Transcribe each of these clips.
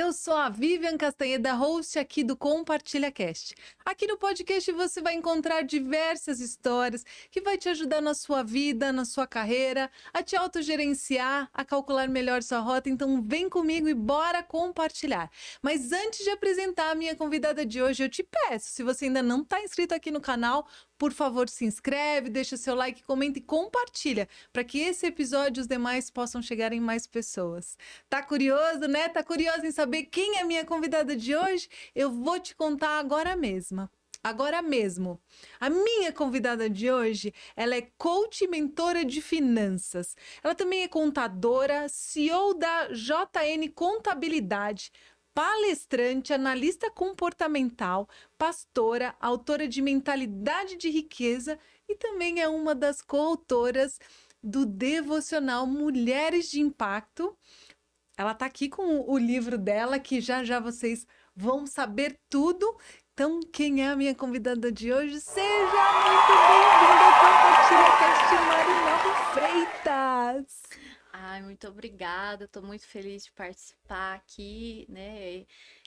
Eu sou a Vivian Castanheda, host aqui do Compartilha Cast. Aqui no podcast você vai encontrar diversas histórias que vai te ajudar na sua vida, na sua carreira, a te autogerenciar, a calcular melhor sua rota. Então vem comigo e bora compartilhar. Mas antes de apresentar a minha convidada de hoje, eu te peço, se você ainda não está inscrito aqui no canal, por favor, se inscreve, deixa seu like, comenta e compartilha, para que esse episódio e os demais possam chegar em mais pessoas. Tá curioso, né? Tá curioso em saber quem é a minha convidada de hoje? Eu vou te contar agora mesmo. Agora mesmo. A minha convidada de hoje, ela é coach e mentora de finanças. Ela também é contadora, CEO da JN Contabilidade, palestrante, analista comportamental, pastora, autora de Mentalidade de Riqueza e também é uma das coautoras do devocional Mulheres de Impacto. Ela está aqui com o livro dela, que já já vocês vão saber tudo. Então, quem é a minha convidada de hoje? Seja muito bem-vinda ao Compartilha Cast, Marinalva Freitas! Ai, muito obrigada. Estou muito feliz de participar aqui, né?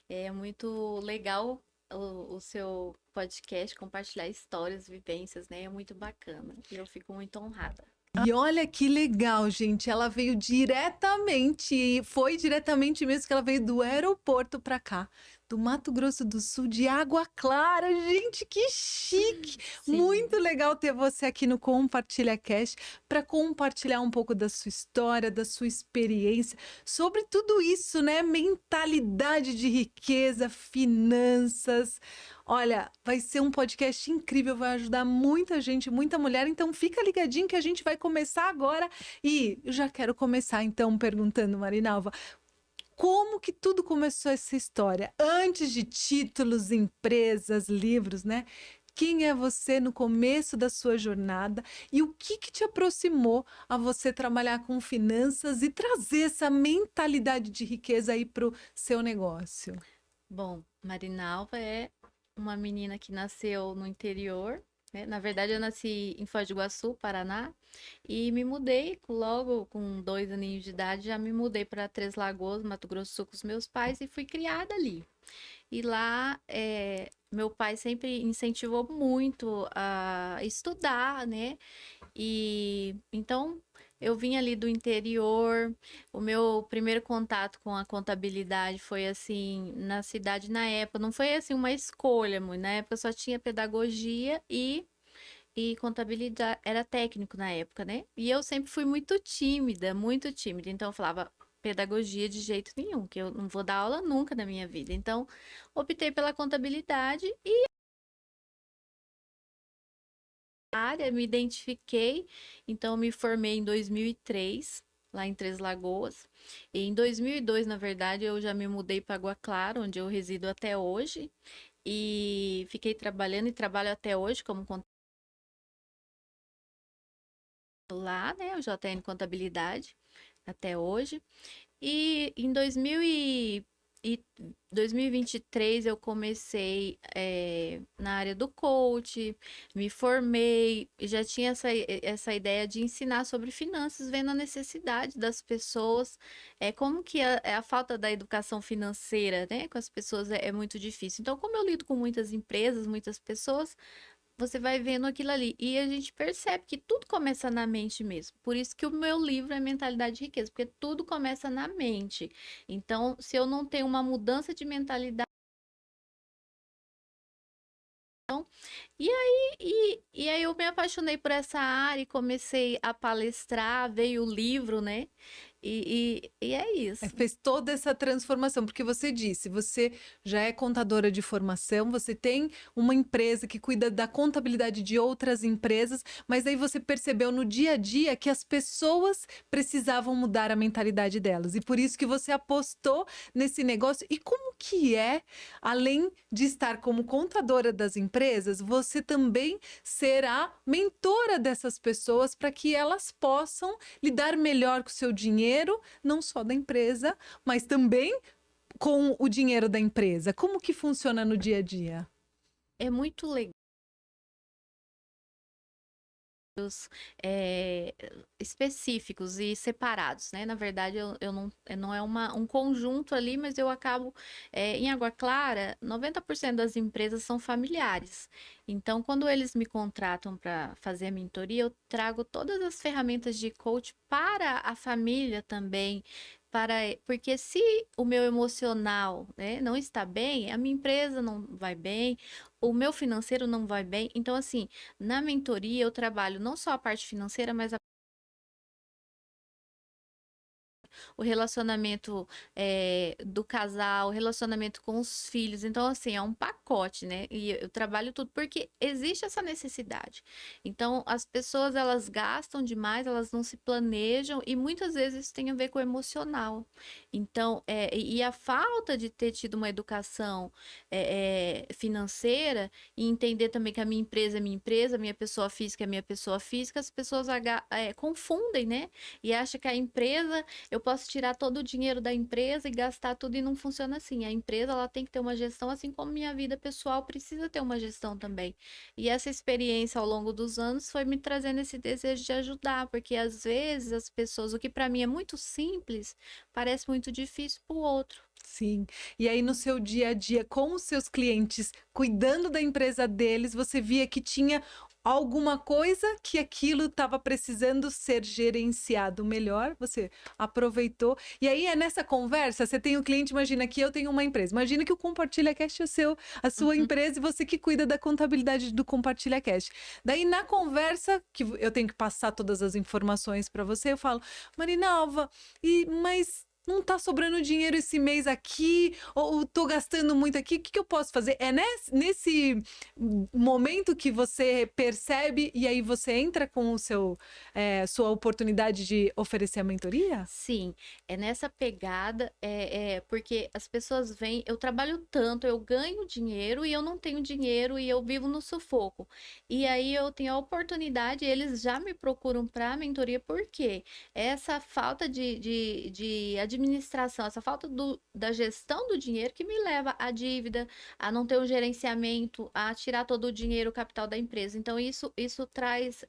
É muito legal o seu podcast, compartilhar histórias, vivências, né? É muito bacana. E eu fico muito honrada. E olha que legal, gente. Ela veio diretamente, e foi diretamente mesmo que ela veio do aeroporto para cá, do Mato Grosso do Sul, de Água Clara. Gente, que chique! Muito Sim, legal ter você aqui no Compartilha Cast para compartilhar um pouco da sua história, da sua experiência, sobre tudo isso, né? Mentalidade de riqueza, finanças. Olha, vai ser um podcast incrível, vai ajudar muita gente, muita mulher. Então fica ligadinho que a gente vai começar agora. E eu já quero começar então perguntando, Marinalva, como que tudo começou essa história? Antes de títulos, empresas, livros, né? Quem é você no começo da sua jornada e o que que te aproximou a você trabalhar com finanças e trazer essa mentalidade de riqueza aí para o seu negócio? bom, Marinalva é uma menina que nasceu no interior, né? Na verdade, eu nasci em Foz do Iguaçu, Paraná, e me mudei logo com 2 aninhos de idade, já me mudei para Três Lagoas, Mato Grosso do Sul, com os meus pais e fui criada ali. E lá, meu pai sempre incentivou muito a estudar, né? E então eu vim ali do interior. O meu primeiro contato com a contabilidade foi assim, na cidade na época. Não foi assim uma escolha, muito. Na época só tinha pedagogia e contabilidade, era técnico na época, né? E eu sempre fui muito tímida, muito tímida. Então eu falava pedagogia de jeito nenhum, que eu não vou dar aula nunca na minha vida. Então optei pela contabilidade área, me identifiquei, então me formei em 2003, lá em Três Lagoas. E em 2002, na verdade, eu já me mudei para Água Clara, onde eu resido até hoje, e fiquei trabalhando e trabalho até hoje como lá, né, o JN Contabilidade, até hoje. E em 2023 eu comecei na área do coach, me formei, e já tinha essa ideia de ensinar sobre finanças, vendo a necessidade das pessoas, como que a falta da educação financeira, né, com as pessoas é muito difícil. Então, como eu lido com muitas empresas, muitas pessoas, você vai vendo aquilo ali. E a gente percebe que tudo começa na mente mesmo. Por isso que o meu livro é Mentalidade de Riqueza, porque tudo começa na mente. Então, se eu não tenho uma mudança de mentalidade, e aí eu me apaixonei por essa área e comecei a palestrar, veio o livro, né? E é isso. Fez toda essa transformação, porque você disse, você já é contadora de formação, você tem uma empresa que cuida da contabilidade de outras empresas, mas aí você percebeu no dia a dia que as pessoas precisavam mudar a mentalidade delas, e por isso que você apostou nesse negócio. E como que é, além de estar como contadora das empresas, você também ser a mentora dessas pessoas para que elas possam lidar melhor com o seu dinheiro, não só da empresa, mas também com o dinheiro da empresa. Como que funciona no dia a dia? É muito legal. eh, específicos e separados, né. Na verdade eu não é um conjunto ali, mas eu acabo, em Água Clara, 90% das empresas são familiares. Então quando eles me contratam para fazer a mentoria, eu trago todas as ferramentas de coach para a família também, porque se o meu emocional, né, não está bem, a minha empresa não vai bem, o meu financeiro não vai bem. Então assim, na mentoria eu trabalho não só a parte financeira, mas o relacionamento, do casal, o relacionamento com os filhos. Então, assim, é um pacote, né? E eu trabalho tudo porque existe essa necessidade. Então, as pessoas elas gastam demais, elas não se planejam e muitas vezes isso tem a ver com o emocional. Então, e a falta de ter tido uma educação financeira e entender também que a minha empresa, a minha pessoa física é minha pessoa física, as pessoas confundem, né? E acham que a empresa eu posso tirar todo o dinheiro da empresa e gastar tudo e não funciona assim. A empresa ela tem que ter uma gestão, assim como minha vida pessoal precisa ter uma gestão também. E essa experiência ao longo dos anos foi me trazendo esse desejo de ajudar, porque às vezes as pessoas, o que para mim é muito simples, parece muito difícil para o outro. Sim. E aí no seu dia a dia com os seus clientes, cuidando da empresa deles, você via que tinha alguma coisa que aquilo estava precisando ser gerenciado melhor, você aproveitou. E aí é nessa conversa, você tem o cliente, imagina que eu tenho uma empresa. Imagina que o Compartilha Cast é a sua Uhum. empresa e você que cuida da contabilidade do Compartilha Cast. Daí na conversa, que eu tenho que passar todas as informações para você, eu falo: "Marinalva, mas não tá sobrando dinheiro esse mês aqui, ou tô gastando muito aqui, o que que eu posso fazer?" É nesse momento que você percebe e aí você entra com sua oportunidade de oferecer a mentoria? Sim, é nessa pegada, porque as pessoas veem, eu trabalho tanto, eu ganho dinheiro e eu não tenho dinheiro e eu vivo no sufoco. E aí eu tenho a oportunidade, eles já me procuram para mentoria, porque essa falta de administração, essa falta da gestão do dinheiro que me leva à dívida, a não ter um gerenciamento, a tirar todo o dinheiro, o capital da empresa. Então, isso traz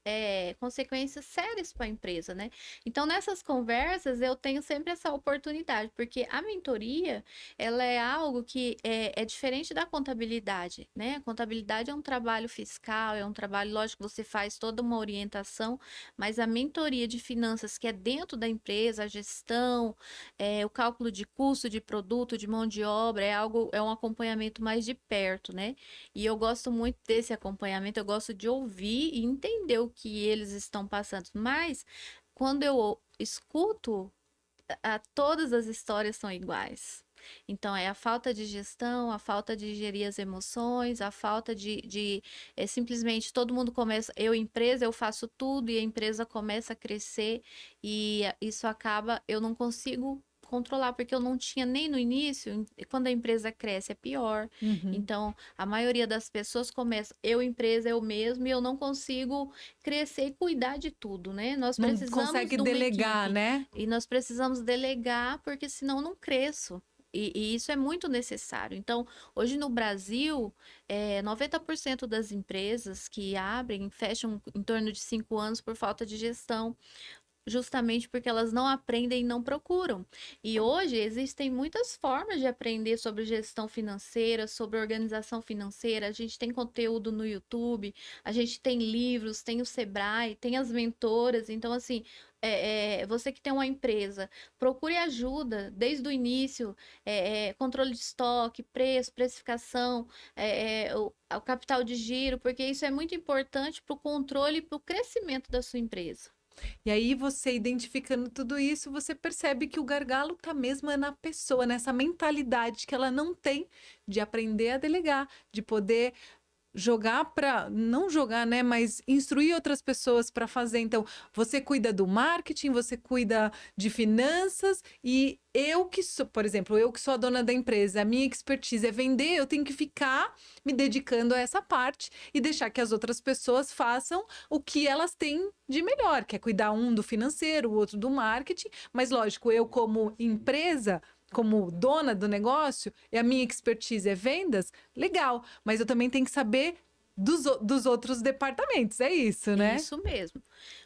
consequências sérias para a empresa, né? Então, nessas conversas, eu tenho sempre essa oportunidade, porque a mentoria, ela é algo que é diferente da contabilidade, né? A contabilidade é um trabalho fiscal, é um trabalho, lógico, que você faz toda uma orientação, mas a mentoria de finanças, que é dentro da empresa, a gestão, o cálculo de custo, de produto, de mão de obra, é um acompanhamento mais de perto, né? E eu gosto muito desse acompanhamento, eu gosto de ouvir e entender o que eles estão passando, mas quando eu escuto, todas as histórias são iguais. Então, é a falta de gestão, a falta de gerir as emoções, a falta simplesmente todo mundo começa, eu empresa, eu faço tudo e a empresa começa a crescer e isso acaba, eu não consigo controlar, porque eu não tinha nem no início, e quando a empresa cresce é pior. Uhum. Então, a maioria das pessoas começa, eu empresa, eu mesmo, e eu não consigo crescer e cuidar de tudo, né? Nós Não precisamos consegue de uma delegar, equipe né? e nós precisamos delegar, porque senão eu não cresço. E isso é muito necessário. Então, hoje no Brasil, 90% das empresas que abrem fecham em torno de 5 anos por falta de gestão, justamente porque elas não aprendem e não procuram. E hoje existem muitas formas de aprender sobre gestão financeira, sobre organização financeira. A gente tem conteúdo no YouTube, a gente tem livros, tem o Sebrae, tem as mentoras. Então, assim, você que tem uma empresa, procure ajuda desde o início, controle de estoque, preço, precificação, o capital de giro, porque isso é muito importante para o controle e para o crescimento da sua empresa. E aí você identificando tudo isso, você percebe que o gargalo tá mesmo na pessoa, nessa mentalidade que ela não tem de aprender a delegar, de poder jogar para não jogar, né, mas instruir outras pessoas para fazer. Então, você cuida do marketing, você cuida de finanças e eu que sou, por exemplo, eu que sou a dona da empresa, a minha expertise é vender, eu tenho que ficar me dedicando a essa parte e deixar que as outras pessoas façam o que elas têm de melhor, que é cuidar um do financeiro, o outro do marketing, mas lógico, eu como empresa, como dona do negócio, e a minha expertise é vendas, legal, mas eu também tenho que saber dos outros departamentos, é isso, né? Isso mesmo.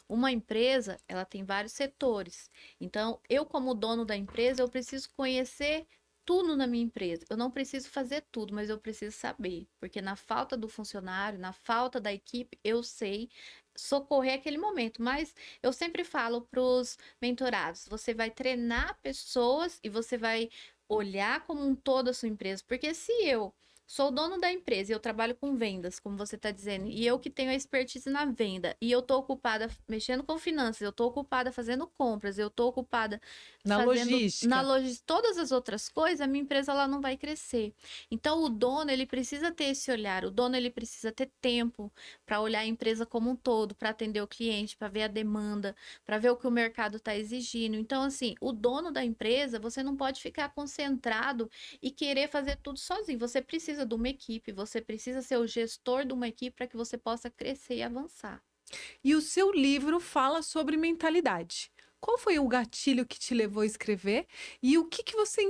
Uma empresa, ela tem vários setores. Então, eu como dono da empresa, eu preciso conhecer tudo na minha empresa. Eu não preciso fazer tudo, mas eu preciso saber, porque na falta do funcionário, na falta da equipe, eu sei socorrer aquele momento. Mas eu sempre falo para os mentorados, você vai treinar pessoas e você vai olhar como um todo a sua empresa, porque se eu sou o dono da empresa e eu trabalho com vendas, como você está dizendo, e eu que tenho a expertise na venda, e eu estou ocupada mexendo com finanças, eu estou ocupada fazendo compras, eu estou ocupada Na fazendo na logística. logística, todas as outras coisas, a minha empresa ela não vai crescer. Então o dono, ele precisa ter esse olhar, o dono ele precisa ter tempo para olhar a empresa como um todo, para atender o cliente, para ver a demanda, para ver o que o mercado está exigindo. Então assim, o dono da empresa, você não pode ficar concentrado e querer fazer tudo sozinho. Você precisa de uma equipe, você precisa ser o gestor de uma equipe para que você possa crescer e avançar. E o seu livro fala sobre mentalidade. Qual foi o gatilho que te levou a escrever? E o que que você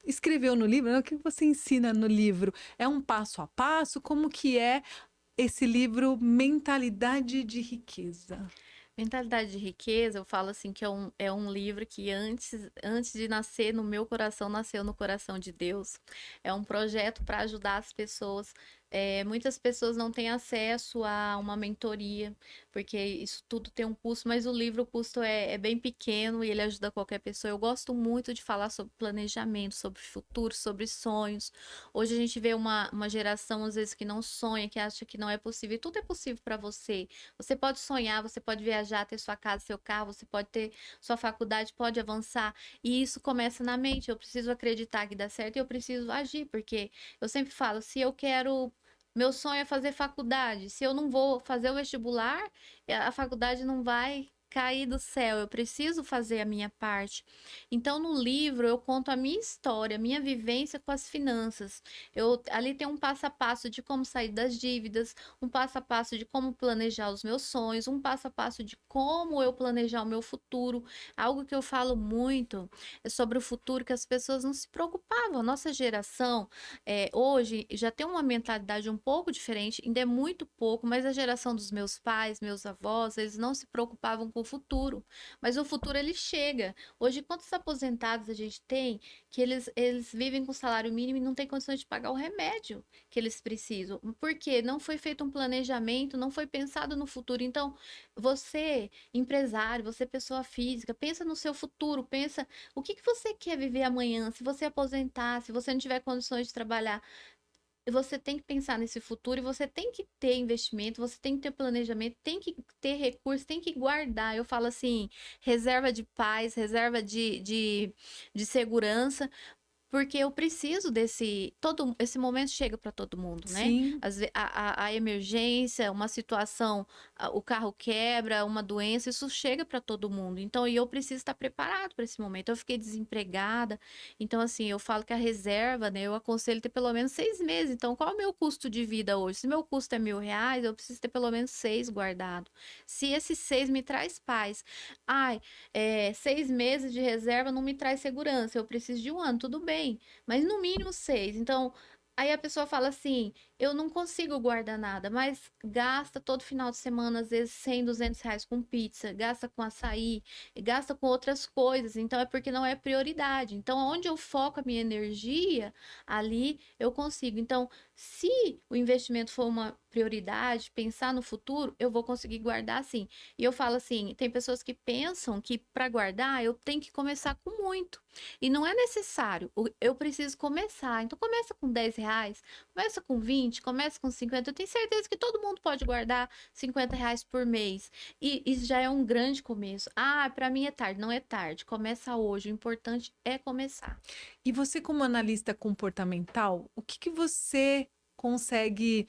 escreveu no livro, né? O que você ensina no livro? É um passo a passo? Como que é esse livro Mentalidade de Riqueza? Mentalidade de Riqueza, eu falo assim que é um livro que antes de nascer no meu coração, nasceu no coração de Deus. É um projeto para ajudar as pessoas. Muitas pessoas não têm acesso a uma mentoria, porque isso tudo tem um custo, mas o livro, o custo é bem pequeno e ele ajuda qualquer pessoa. Eu gosto muito de falar sobre planejamento, sobre futuro, sobre sonhos. Hoje a gente vê uma geração, às vezes, que não sonha, que acha que não é possível. E tudo é possível para você. Você pode sonhar, você pode viajar, ter sua casa, seu carro, você pode ter sua faculdade, pode avançar. E isso começa na mente. Eu preciso acreditar que dá certo e eu preciso agir, porque eu sempre falo, se eu quero. Meu sonho é fazer faculdade. Se eu não vou fazer o vestibular, a faculdade não vai cair do céu. Eu preciso fazer a minha parte. Então, no livro, eu conto a minha história, a minha vivência com as finanças. Ali tem um passo a passo de como sair das dívidas, um passo a passo de como planejar os meus sonhos, um passo a passo de como eu planejar o meu futuro. Algo que eu falo muito é sobre o futuro que as pessoas não se preocupavam. A nossa geração hoje já tem uma mentalidade um pouco diferente, ainda é muito pouco, mas a geração dos meus pais, meus avós, eles não se preocupavam com o futuro. Mas o futuro ele chega. Hoje, quantos aposentados a gente tem que eles vivem com salário mínimo e não têm condições de pagar o remédio que eles precisam? Porque não foi feito um planejamento, não foi pensado no futuro. Então, você, empresário, você pessoa física, pensa no seu futuro, pensa o que que você quer viver amanhã, se você aposentar, se você não tiver condições de trabalhar. Você tem que pensar nesse futuro e você tem que ter investimento, você tem que ter planejamento, tem que ter recursos, tem que guardar. Eu falo assim, reserva de paz, reserva de segurança, porque eu preciso esse momento chega para todo mundo, né? Sim. A emergência, uma situação, o carro quebra, uma doença, isso chega para todo mundo. Então, e eu preciso estar preparado para esse momento. Eu fiquei desempregada, então assim, eu falo que a reserva, né? Eu aconselho ter pelo menos 6 meses. Então, qual é o meu custo de vida hoje? Se meu custo é R$ 1.000, eu preciso ter pelo menos 6 guardado. Se esses 6 me traz paz, ai, 6 meses de reserva não me traz segurança. Eu preciso de um ano, tudo bem, mas no mínimo 6. Então, aí a pessoa fala assim: eu não consigo guardar nada, mas gasta todo final de semana, às vezes 100, R$ 200 com pizza, gasta com açaí, gasta com outras coisas. Então, é porque não é prioridade. Então, onde eu foco a minha energia, ali eu consigo. Então, se o investimento for uma prioridade, pensar no futuro, eu vou conseguir guardar sim. E eu falo assim, tem pessoas que pensam que para guardar eu tenho que começar com muito. E não é necessário. Eu preciso começar. Então começa com R$ 10, começa com 20, começa com 50. Eu tenho certeza que todo mundo pode guardar R$ 50 por mês. E isso já é um grande começo. Ah, para mim é tarde. Não é tarde. Começa hoje. O importante é começar. E você, como analista comportamental, o que que você consegue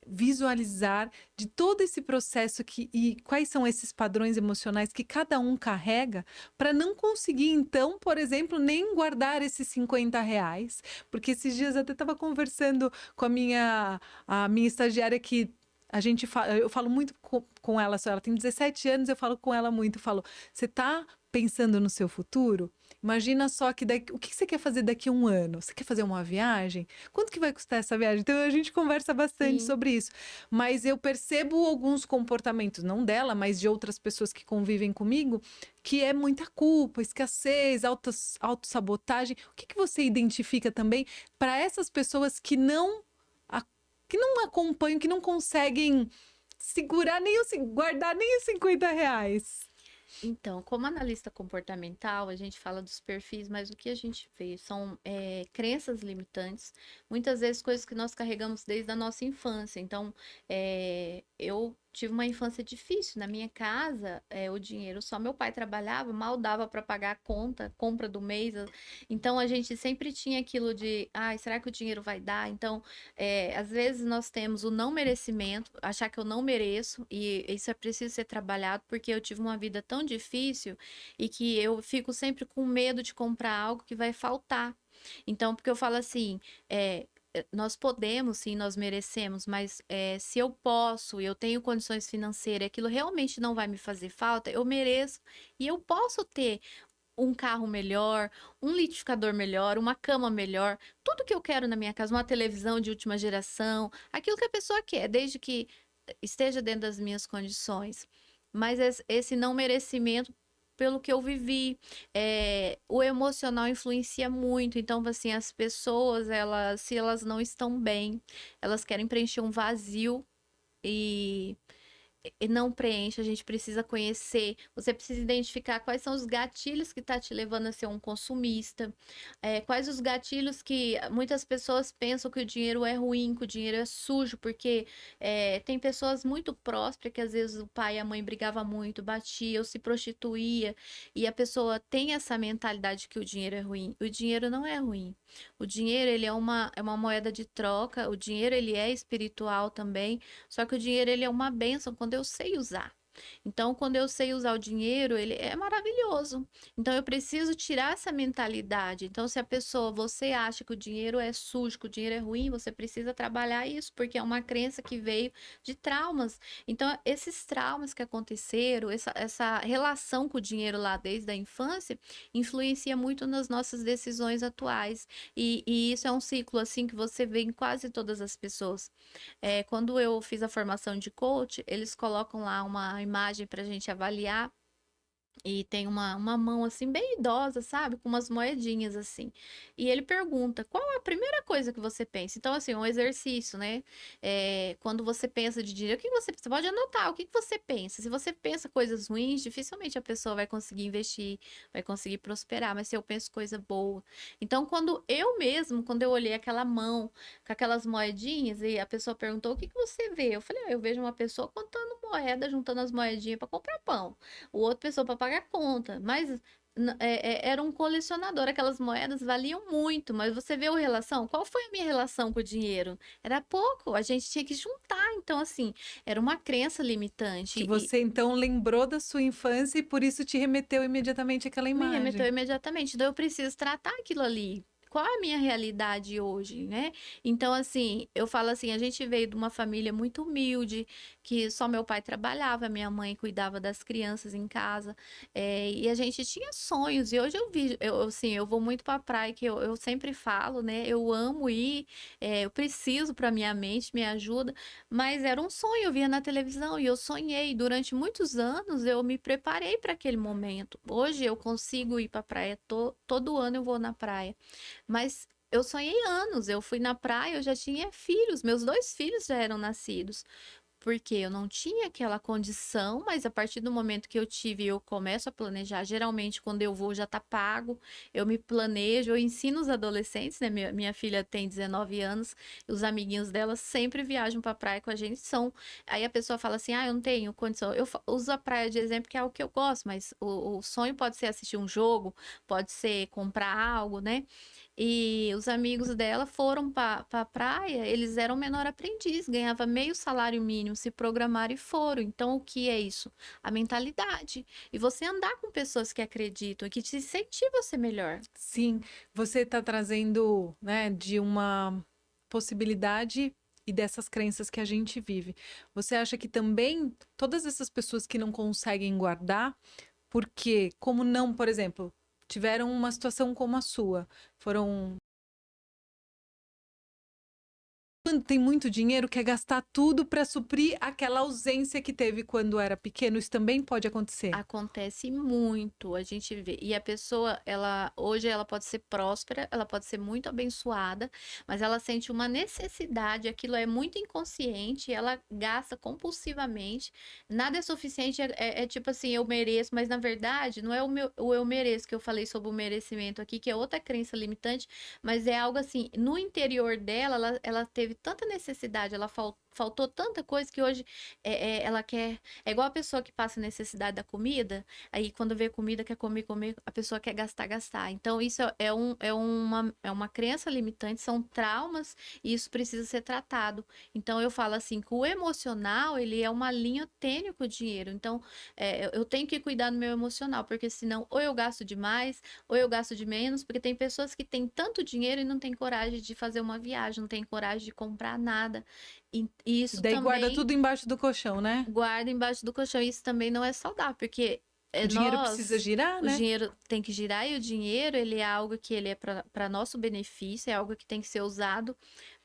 visualizar de todo esse processo e quais são esses padrões emocionais que cada um carrega para não conseguir, então, por exemplo, nem guardar esses R$ 50? Porque esses dias eu até estava conversando com a minha estagiária que eu falo muito com ela, ela tem 17 anos, eu falo com ela muito, eu falo, você tá pensando no seu futuro, imagina só que o que você quer fazer daqui a um ano? Você quer fazer uma viagem? Quanto que vai custar essa viagem? Então a gente conversa bastante Sim. sobre isso. Mas eu percebo alguns comportamentos, não dela, mas de outras pessoas que convivem comigo, que é muita culpa, escassez, autossabotagem. O que você identifica também para essas pessoas que não acompanham, que não conseguem segurar nem guardar nem os R$ 50? Então, como analista comportamental, a gente fala dos perfis, mas o que a gente vê são crenças limitantes, muitas vezes coisas que nós carregamos desde a nossa infância. Então, eu tive uma infância difícil. Na minha casa, o dinheiro só meu pai trabalhava, mal dava para pagar a conta, compra do mês. Então, a gente sempre tinha aquilo de, ai, será que o dinheiro vai dar? Então, às vezes nós temos o não merecimento, achar que eu não mereço, e isso é preciso ser trabalhado, porque eu tive uma vida tão difícil e que eu fico sempre com medo de comprar algo que vai faltar. Então, porque eu falo assim, nós podemos, sim, nós merecemos, mas se eu posso, eu tenho condições financeiras, aquilo realmente não vai me fazer falta, eu mereço e eu posso ter um carro melhor, um liquidificador melhor, uma cama melhor, tudo que eu quero na minha casa, uma televisão de última geração, aquilo que a pessoa quer, desde que esteja dentro das minhas condições. Mas esse não merecimento pelo que eu vivi, o emocional influencia muito. Então, assim, as pessoas, se elas não estão bem, elas querem preencher um vazio e não preenche, a gente precisa conhecer, você precisa identificar quais são os gatilhos que tá te levando a ser um consumista, quais os gatilhos que muitas pessoas pensam que o dinheiro é ruim, que o dinheiro é sujo, porque tem pessoas muito prósperas que às vezes o pai e a mãe brigavam muito, batia ou se prostituía, e a pessoa tem essa mentalidade que o dinheiro é ruim. O dinheiro não é ruim. O dinheiro, ele é uma moeda de troca, o dinheiro, ele é espiritual também, só que o dinheiro, ele é uma bênção quando eu sei usar. Então, quando eu sei usar o dinheiro, ele é maravilhoso. Então, eu preciso tirar essa mentalidade. Então, se a pessoa, você acha que o dinheiro é sujo, que o dinheiro é ruim, você precisa trabalhar isso, porque é uma crença que veio de traumas. Então, esses traumas que aconteceram, essa relação com o dinheiro lá desde a infância, influencia muito nas nossas decisões atuais. E isso é um ciclo, assim, que você vê em quase todas as pessoas. Quando eu fiz a formação de coach, eles colocam lá uma imagem para a gente avaliar e tem uma mão assim, bem idosa, sabe? Com umas moedinhas assim. E ele pergunta: qual é a primeira coisa que você pensa? Então, assim, um exercício, né? Quando você pensa de dinheiro, o que você pode anotar? O que você pensa? Se você pensa coisas ruins, dificilmente a pessoa vai conseguir investir, vai conseguir prosperar. Mas se eu penso coisa boa. Então, quando eu olhei aquela mão com aquelas moedinhas e a pessoa perguntou: o que você vê? Eu falei: eu vejo uma pessoa contando moeda, juntando as moedinhas para comprar pão, o outro pessoa para pagar conta, mas era um colecionador, aquelas moedas valiam muito, mas você vê a relação? Qual foi a minha relação com o dinheiro? Era pouco, a gente tinha que juntar, então assim, era uma crença Que limitante e você então lembrou da sua infância e por isso te remeteu imediatamente àquela me remeteu imagem. imediatamente, então eu preciso tratar aquilo ali. Qual é a minha realidade hoje, né? Então, assim, eu falo assim, a gente veio de uma família muito humilde, que só meu pai trabalhava, minha mãe cuidava das crianças em casa, e a gente tinha sonhos, e hoje eu vi, assim, eu vou muito pra praia, que eu sempre falo, né? Eu amo ir, eu preciso pra minha mente, me ajuda, mas era um sonho, eu via na televisão, e eu sonhei, durante muitos anos eu me preparei para aquele momento. Hoje eu consigo ir pra praia, todo ano eu vou na praia. Mas eu sonhei anos, eu fui na praia, eu já tinha filhos, meus dois filhos já eram nascidos. Porque eu não tinha aquela condição, mas a partir do momento que eu tive, eu começo a planejar. Geralmente, quando eu vou, já tá pago. Eu me planejo, eu ensino os adolescentes, né? Minha filha tem 19 anos, e os amiguinhos dela sempre viajam pra praia com a gente. Aí a pessoa fala assim: ah, eu não tenho condição. Eu uso a praia de exemplo, que é o que eu gosto, mas o sonho pode ser assistir um jogo, pode ser comprar algo, né? E os amigos dela foram para a praia, eles eram menor aprendiz, ganhava meio salário mínimo, se programaram e foram. Então, o que é isso? A mentalidade. E você andar com pessoas que acreditam e que te incentivam a ser melhor. Sim, você está trazendo, né, de uma possibilidade e dessas crenças que a gente vive. Você acha que também todas essas pessoas que não conseguem guardar, Porque, como não, por exemplo, tiveram uma situação como a sua, foram. Quando tem muito dinheiro, quer gastar tudo para suprir aquela ausência que teve quando era pequeno. Isso também pode acontecer. Acontece muito, a gente vê. E a pessoa, ela hoje ela pode ser próspera, ela pode ser muito abençoada, mas ela sente uma necessidade, aquilo é muito inconsciente, ela gasta compulsivamente. Nada é suficiente, é tipo assim, eu mereço, mas na verdade não é o eu mereço que eu falei sobre o merecimento aqui, que é outra crença limitante, mas é algo assim, no interior dela, ela teve tanta necessidade, ela faltou tanta coisa que hoje ela quer. É igual a pessoa que passa necessidade da comida, aí quando vê comida, quer comer, comer, a pessoa quer gastar, gastar. Então, isso é uma crença limitante, são traumas e isso precisa ser tratado. Então, eu falo assim, que o emocional, ele é uma linha tênue com o dinheiro. Então, eu tenho que cuidar do meu emocional, porque senão ou eu gasto demais, ou eu gasto de menos, porque tem pessoas que têm tanto dinheiro e não têm coragem de fazer uma viagem, não têm coragem de comprar nada. E E isso daí guarda também tudo embaixo do colchão, né? guarda embaixo do colchão. Isso também não é saudável, porque O dinheiro precisa girar, o né? dinheiro tem que girar e o dinheiro, ele é algo que ele é para nosso benefício, é algo que tem que ser usado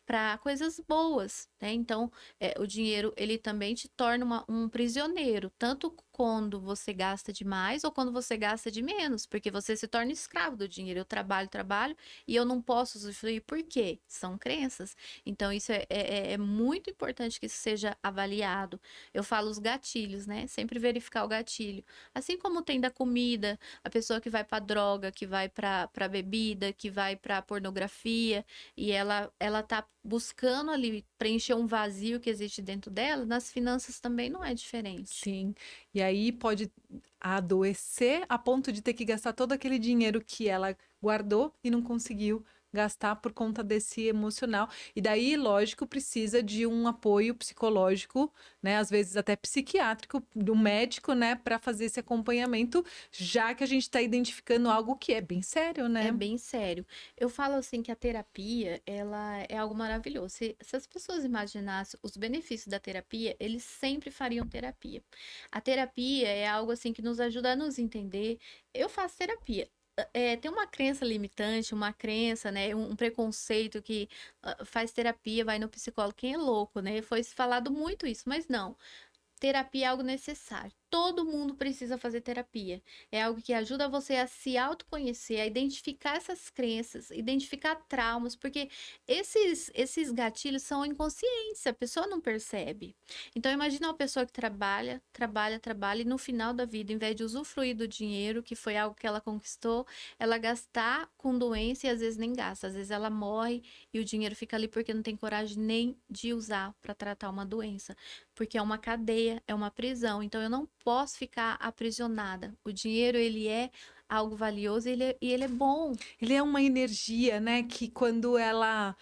para coisas boas, né? Então, o dinheiro, ele também te torna um prisioneiro, tanto quando você gasta demais ou quando você gasta de menos, porque você se torna escravo do dinheiro. Eu trabalho, trabalho e eu não posso usufruir. Por quê? São crenças. Então, isso é muito importante que isso seja avaliado. Eu falo os gatilhos, né? Sempre verificar o gatilho. Assim como tem da comida, a pessoa que vai para droga, que vai para bebida, que vai para pornografia, e ela tá buscando ali preencher um vazio que existe dentro dela, nas finanças também não é diferente. Sim. E aí pode adoecer a ponto de ter que gastar todo aquele dinheiro que ela guardou e não conseguiu gastar por conta desse emocional. E daí, lógico, precisa de um apoio psicológico, né? Às vezes até psiquiátrico, do médico, né? Para fazer esse acompanhamento, já que a gente está identificando algo que é bem sério, É né? bem sério. Eu falo assim que a terapia, ela é algo maravilhoso. Se as pessoas imaginassem os benefícios da terapia, eles sempre fariam terapia. A terapia é algo assim que nos ajuda a nos entender. Eu faço terapia. Tem uma crença limitante, uma crença, né, um preconceito que faz terapia, vai no psicólogo, quem é louco, né? Foi falado muito isso, mas não. Terapia é algo necessário. Todo mundo precisa fazer terapia. É algo que ajuda você a se autoconhecer, a identificar essas crenças, identificar traumas, porque esses gatilhos são inconscientes, a pessoa não percebe. Então, imagina uma pessoa que trabalha, trabalha, trabalha, e no final da vida, em vez de usufruir do dinheiro, que foi algo que ela conquistou, ela gastar com doença e às vezes nem gasta. Às vezes ela morre e o dinheiro fica ali porque não tem coragem nem de usar para tratar uma doença, porque é uma cadeia, é uma prisão. Então eu não posso ficar aprisionada. O dinheiro, ele é algo valioso e ele é bom. Ele é uma energia, né? Que quando ela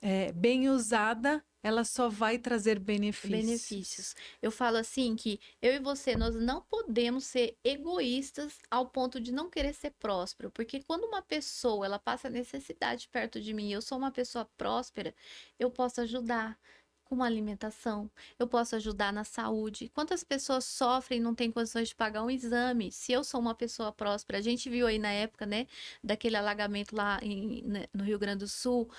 é bem usada, ela só vai trazer benefícios. Benefícios. Eu falo assim que eu e você, nós não podemos ser egoístas ao ponto de não querer ser próspero, porque quando uma pessoa ela passa necessidade perto de mim, eu sou uma pessoa próspera, eu posso ajudar com uma alimentação, eu posso ajudar na saúde. Quantas pessoas sofrem e não têm condições de pagar um exame? Se eu sou uma pessoa próspera, a gente viu aí na época, né, daquele alagamento lá no Rio Grande do Sul.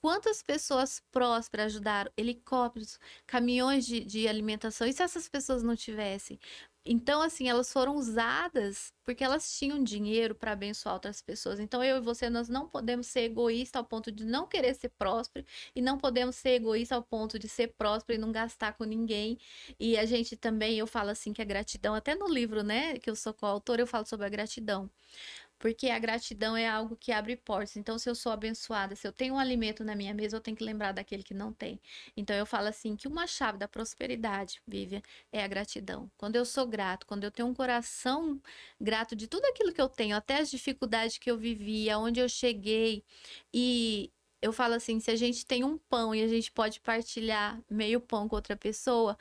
Quantas pessoas prósperas ajudaram? Helicópteros, caminhões de alimentação. E se essas pessoas não tivessem? Então, assim, elas foram usadas porque elas tinham dinheiro para abençoar outras pessoas. Então, eu e você, nós não podemos ser egoístas ao ponto de não querer ser próspero e não podemos ser egoístas ao ponto de ser próspero e não gastar com ninguém. E a gente também, eu falo assim que a gratidão, até no livro, né, que eu sou coautora, eu falo sobre a gratidão. Porque a gratidão é algo que abre portas. Então, se eu sou abençoada, se eu tenho um alimento na minha mesa, eu tenho que lembrar daquele que não tem. Então, eu falo assim que uma chave da prosperidade, Vivian, é a gratidão. Quando eu sou grato, quando eu tenho um coração grato de tudo aquilo que eu tenho, até as dificuldades que eu vivi, aonde eu cheguei, e eu falo assim, se a gente tem um pão e a gente pode partilhar meio pão com outra pessoa,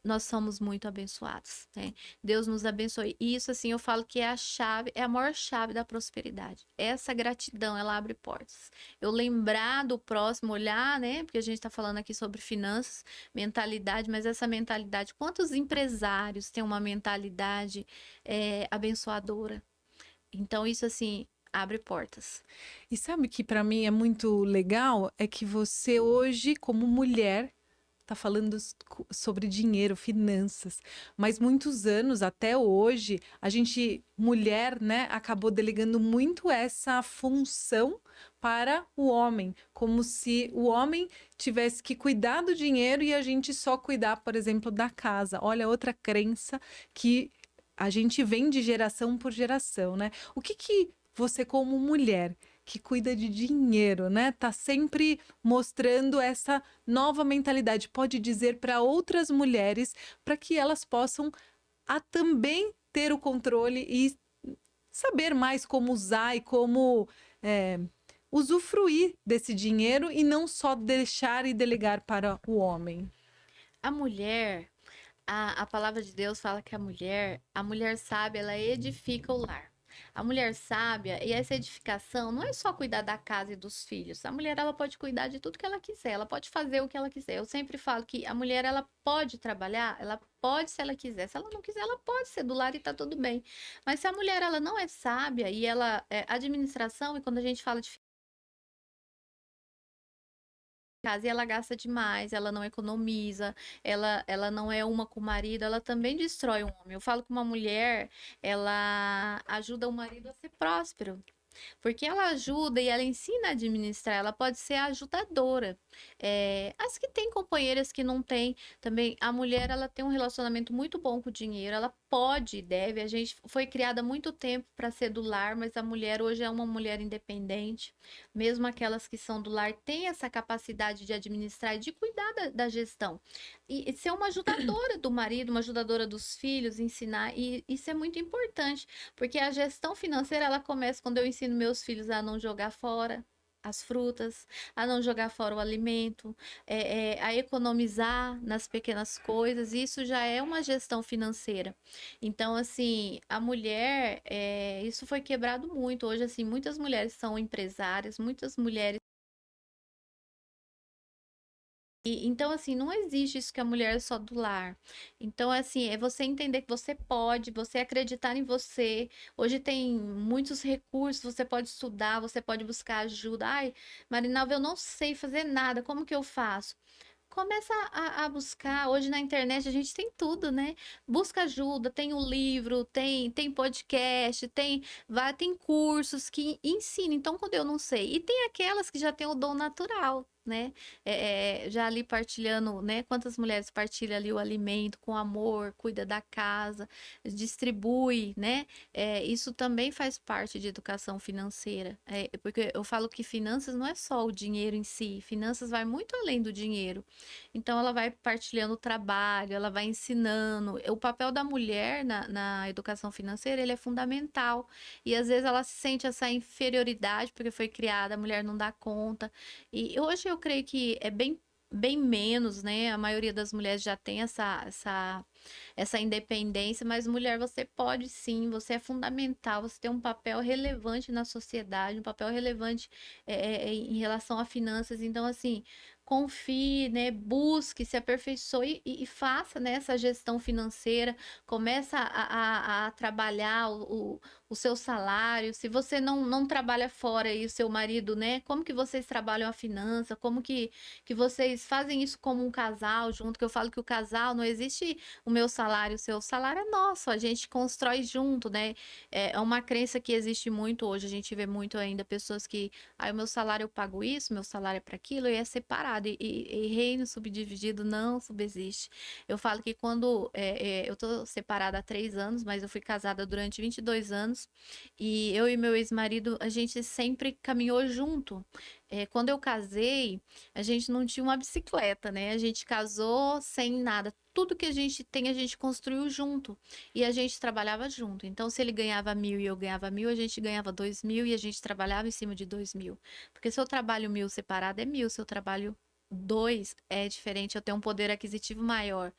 nós somos muito abençoados, né? Deus nos abençoe. E isso, assim, eu falo que é a chave, é a maior chave da prosperidade. Essa gratidão, ela abre portas. Eu lembrar do próximo, olhar, né? Porque a gente está falando aqui sobre finanças, mentalidade, mas essa mentalidade, quantos empresários têm uma mentalidade abençoadora? Então, isso, assim, abre portas. E sabe que para mim é muito legal é que você hoje, como mulher, tá falando sobre dinheiro, finanças, mas muitos anos até hoje, a gente, mulher, né, acabou delegando muito essa função para o homem, como se o homem tivesse que cuidar do dinheiro e a gente só cuidar, por exemplo, da casa. Olha, outra crença que a gente vem de geração por geração, né? O que que você, como mulher que cuida de dinheiro, né, tá sempre mostrando essa nova mentalidade, pode dizer para outras mulheres para que elas possam também ter o controle e saber mais como usar e como usufruir desse dinheiro e não só deixar e delegar para o homem. A mulher, a palavra de Deus fala que a mulher sábia, ela edifica o lar. A mulher sábia, e essa edificação não é só cuidar da casa e dos filhos. A mulher, ela pode cuidar de tudo que ela quiser, ela pode fazer o que ela quiser. Eu sempre falo que a mulher, ela pode trabalhar, ela pode se ela quiser. Se ela não quiser, ela pode ser do lar e tá tudo bem. Mas se a mulher, ela não é sábia e ela, administração, e quando a gente fala de casa e ela gasta demais, ela não economiza, ela não é uma com o marido, ela também destrói o homem. Eu falo que uma mulher, ela ajuda o marido a ser próspero. Porque ela ajuda e ela ensina a administrar, ela pode ser ajudadora. As que têm companheiras que não têm, também a mulher ela tem um relacionamento muito bom com o dinheiro, ela pode e deve. A gente foi criada há muito tempo para ser do lar, mas a mulher hoje é uma mulher independente. Mesmo aquelas que são do lar têm essa capacidade de administrar e de cuidar da gestão. E ser uma ajudadora do marido, uma ajudadora dos filhos, ensinar, e isso é muito importante. Porque a gestão financeira, ela começa quando eu ensino meus filhos a não jogar fora as frutas, a não jogar fora o alimento, a economizar nas pequenas coisas. Isso já é uma gestão financeira. Então, assim, a mulher, isso foi quebrado muito. Hoje, assim, muitas mulheres são empresárias, muitas mulheres. Então, assim, não existe isso que a mulher é só do lar. Então, assim, é você entender que você pode, você acreditar em você. Hoje tem muitos recursos, você pode estudar, você pode buscar ajuda. Ai, Marinalva, eu não sei fazer nada, como que eu faço? Começa a buscar. Hoje na internet a gente tem tudo, né? Busca ajuda, tem o livro, tem podcast, tem cursos que ensinam. Então, quando eu não sei. E tem aquelas que já têm o dom natural, né? Já ali partilhando, né? Quantas mulheres partilham ali o alimento com amor, cuida da casa, distribui, né? Isso também faz parte de educação financeira. Porque eu falo que finanças não é só o dinheiro em si, finanças vai muito além do dinheiro. Então, ela vai partilhando o trabalho, ela vai ensinando. O papel da mulher na educação financeira, ele é fundamental. E às vezes ela sente essa inferioridade porque foi criada, a mulher não dá conta. E hoje eu creio que é bem menos, né? A maioria das mulheres já tem essa independência, mas mulher, você pode sim, você é fundamental, você tem um papel relevante na sociedade, um papel relevante em relação a finanças. Então, assim, confie, né? Busque, se aperfeiçoe e faça, né, essa gestão financeira, começa a trabalhar o seu salário. Se você não trabalha fora e o seu marido, né? Como que vocês trabalham a finança? Como que vocês fazem isso como um casal junto? Que eu falo que o casal não existe o meu salário, o seu salário é nosso, a gente constrói junto, né? É uma crença que existe muito hoje, a gente vê muito ainda pessoas que, o meu salário eu pago isso, meu salário é para aquilo, e é separado, e reino subdividido não subsiste. Eu falo que quando, eu tô separada há 3 anos, mas eu fui casada durante 22 anos, e eu e meu ex-marido, a gente sempre caminhou junto. Quando eu casei, a gente não tinha uma bicicleta, né? A gente casou sem nada. Tudo que a gente tem, a gente construiu junto. E a gente trabalhava junto. Então, se ele ganhava 1.000 e eu ganhava 1.000, a gente ganhava 2.000 e a gente trabalhava em cima de 2.000. Porque se eu trabalho 1.000 separado é 1.000, se eu trabalho dois é diferente, eu tenho um poder aquisitivo maior.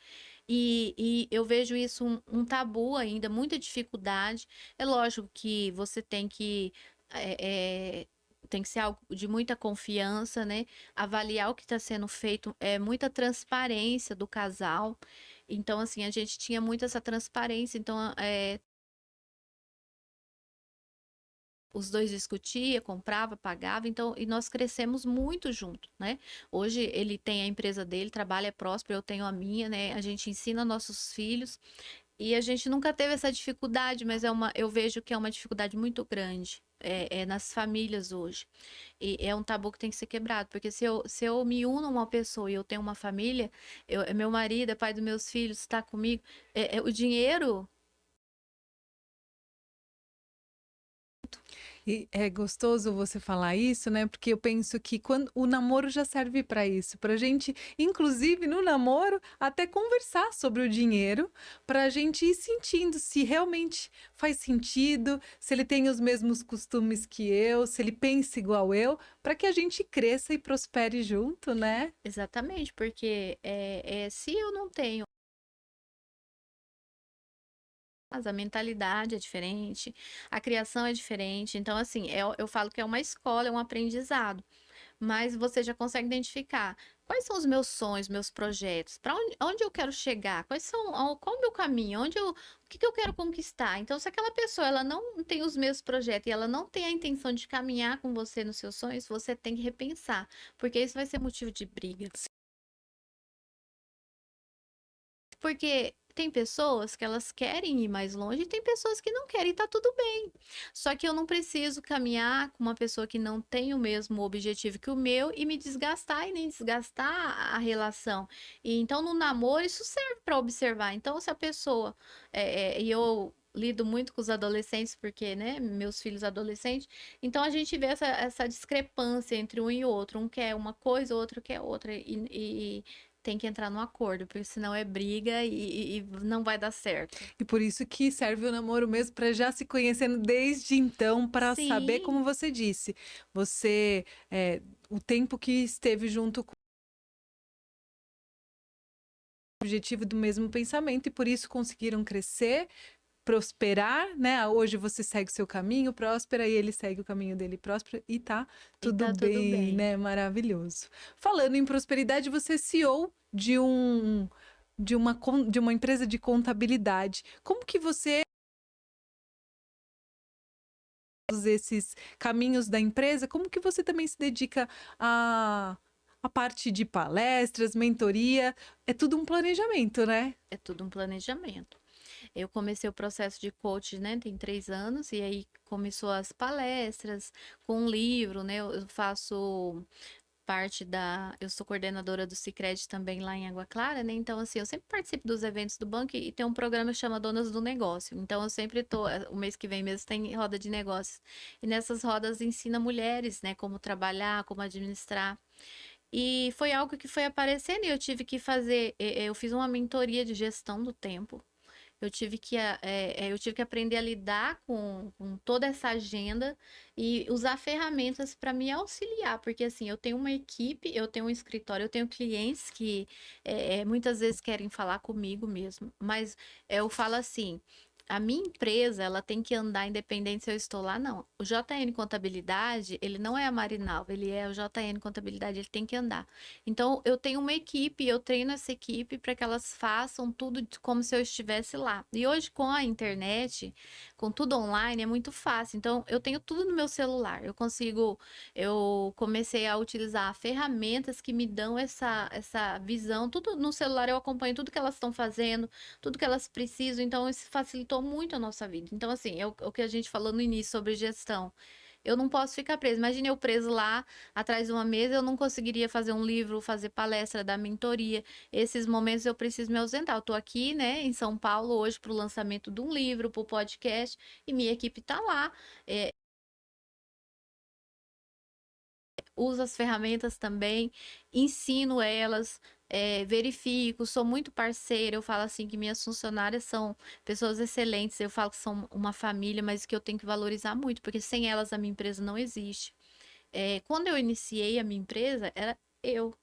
E eu vejo isso um tabu ainda, muita dificuldade. É lógico que você tem que ser algo de muita confiança, né? Avaliar o que está sendo feito, muita transparência do casal. Então, assim, a gente tinha muito essa transparência. Então, os dois discutia, comprava, pagava, então, e nós crescemos muito junto, né? Hoje ele tem a empresa dele, trabalha, é próspero, eu tenho a minha, né? A gente ensina nossos filhos e a gente nunca teve essa dificuldade, mas eu vejo que é uma dificuldade muito grande. Nas famílias hoje. E é um tabu que tem que ser quebrado, porque se eu me uno a uma pessoa e eu tenho uma família, meu marido é pai dos meus filhos, está comigo, o dinheiro. E é gostoso você falar isso, né? Porque eu penso que quando o namoro já serve para isso, para gente, inclusive no namoro, até conversar sobre o dinheiro, para a gente ir sentindo se realmente faz sentido, se ele tem os mesmos costumes que eu, se ele pensa igual eu, para que a gente cresça e prospere junto, né? Exatamente, porque se eu não tenho, a mentalidade é diferente, a criação é diferente. Então, assim, eu falo que é uma escola, é um aprendizado. Mas você já consegue identificar quais são os meus sonhos, meus projetos, para onde eu quero chegar, qual o meu caminho, o que que eu quero conquistar. Então, se aquela pessoa ela não tem os mesmos projetos e ela não tem a intenção de caminhar com você nos seus sonhos, você tem que repensar, porque isso vai ser motivo de briga. Porque tem pessoas que elas querem ir mais longe e tem pessoas que não querem, e tá tudo bem. Só que eu não preciso caminhar com uma pessoa que não tem o mesmo objetivo que o meu e me desgastar e nem desgastar a relação. E então no namoro isso serve para observar. Então se a pessoa e eu lido muito com os adolescentes porque, né, meus filhos adolescentes, então a gente vê essa discrepância entre um e outro, um quer uma coisa, o outro quer outra e tem que entrar no acordo, porque senão é briga e não vai dar certo. E por isso que serve o namoro mesmo para já se conhecendo desde então, para saber, Sim, como você disse, você, o tempo que esteve junto com o objetivo do mesmo pensamento e por isso conseguiram crescer, prosperar, né? Hoje você segue o seu caminho, próspera, e ele segue o caminho dele, próspero, e tá e tudo tá tudo bem, bem. né? Maravilhoso. Falando em prosperidade, você é CEO de uma empresa de contabilidade. Como que você esses caminhos da empresa, como que você também se dedica à parte de palestras, mentoria? É tudo um planejamento, né? É tudo um planejamento. Eu comecei o processo de coach, né, tem 3 anos, e aí começou as palestras com um livro, né, eu faço parte eu sou coordenadora do Sicredi também lá em Água Clara, né? Então, assim, eu sempre participo dos eventos do banco e tem um programa que chama Donas do Negócio. Então, eu sempre o mês que vem mesmo tem roda de negócios. E nessas rodas ensina mulheres, né, como trabalhar, como administrar. E foi algo que foi aparecendo e eu tive que fazer, eu fiz uma mentoria de gestão do tempo. Eu tive que aprender a lidar com toda essa agenda e usar ferramentas para me auxiliar, porque assim, eu tenho uma equipe, eu tenho um escritório, eu tenho clientes que muitas vezes querem falar comigo mesmo, mas eu falo assim. A minha empresa, ela tem que andar independente se eu estou lá, não. O JN Contabilidade, ele não é a Marinalva, ele é o JN Contabilidade, ele tem que andar. Então, eu tenho uma equipe, eu treino essa equipe para que elas façam tudo como se eu estivesse lá. E hoje, com a internet, com tudo online, é muito fácil. Então, eu tenho tudo no meu celular. Eu comecei a utilizar ferramentas que me dão essa visão. Tudo no celular eu acompanho tudo que elas estão fazendo, tudo que elas precisam. Então, isso facilitou muito a nossa vida. Então, assim, é o que a gente falou no início sobre gestão. Eu não posso ficar preso. Imagine eu preso lá atrás de uma mesa, eu não conseguiria fazer um livro, fazer palestra, dar mentoria. Esses momentos eu preciso me ausentar. Eu estou aqui, né, em São Paulo hoje para o lançamento de um livro, para o podcast, e minha equipe está lá. Uso as ferramentas também, ensino elas, verifico, sou muito parceira. Eu falo assim que minhas funcionárias são pessoas excelentes. Eu falo que são uma família, mas que eu tenho que valorizar muito, porque sem elas a minha empresa não existe. Quando eu iniciei a minha empresa, era eu.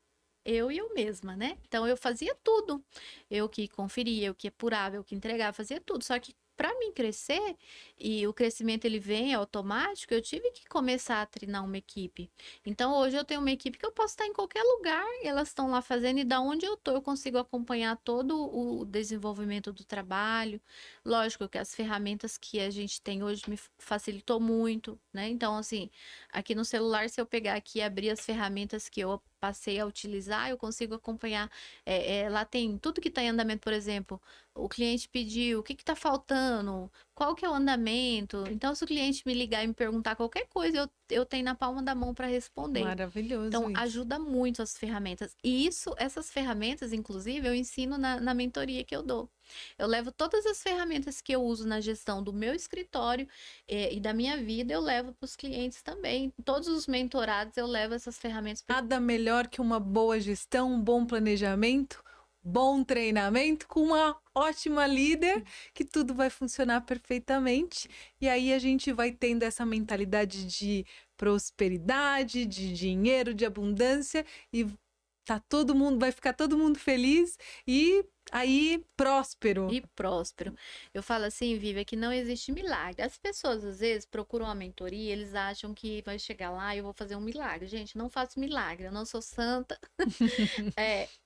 eu e eu mesma, né? Então eu fazia tudo. Eu que conferia, eu que apurava, eu que entregava, fazia tudo. Só que para mim crescer, e o crescimento ele vem automático, eu tive que começar a treinar uma equipe. Então hoje eu tenho uma equipe que eu posso estar em qualquer lugar, e elas estão lá fazendo, e da onde eu tô, eu consigo acompanhar todo o desenvolvimento do trabalho. Lógico que as ferramentas que a gente tem hoje me facilitou muito, né? Então, assim, aqui no celular, se eu pegar aqui e abrir as ferramentas que eu passei a utilizar, eu consigo acompanhar. Lá tem tudo que está em andamento, por exemplo, o cliente pediu, o que está faltando, qual que é o andamento. Então, se o cliente me ligar e me perguntar qualquer coisa, eu tenho na palma da mão para responder. Maravilhoso Então, isso. ajuda muito as ferramentas. E essas ferramentas, inclusive, eu ensino na mentoria que eu dou. Eu levo todas as ferramentas que eu uso na gestão do meu escritório, e da minha vida, eu levo para os clientes também. Todos os mentorados, eu levo essas ferramentas. Nada melhor que uma boa gestão, um bom planejamento, bom treinamento com uma ótima líder, que tudo vai funcionar perfeitamente. E aí a gente vai tendo essa mentalidade de prosperidade, de dinheiro, de abundância e vai ficar todo mundo feliz e aí próspero. E próspero. Eu falo assim, Vivian, que não existe milagre. As pessoas, às vezes, procuram uma mentoria, eles acham que vai chegar lá e eu vou fazer um milagre. Gente, não faço milagre, eu não sou santa.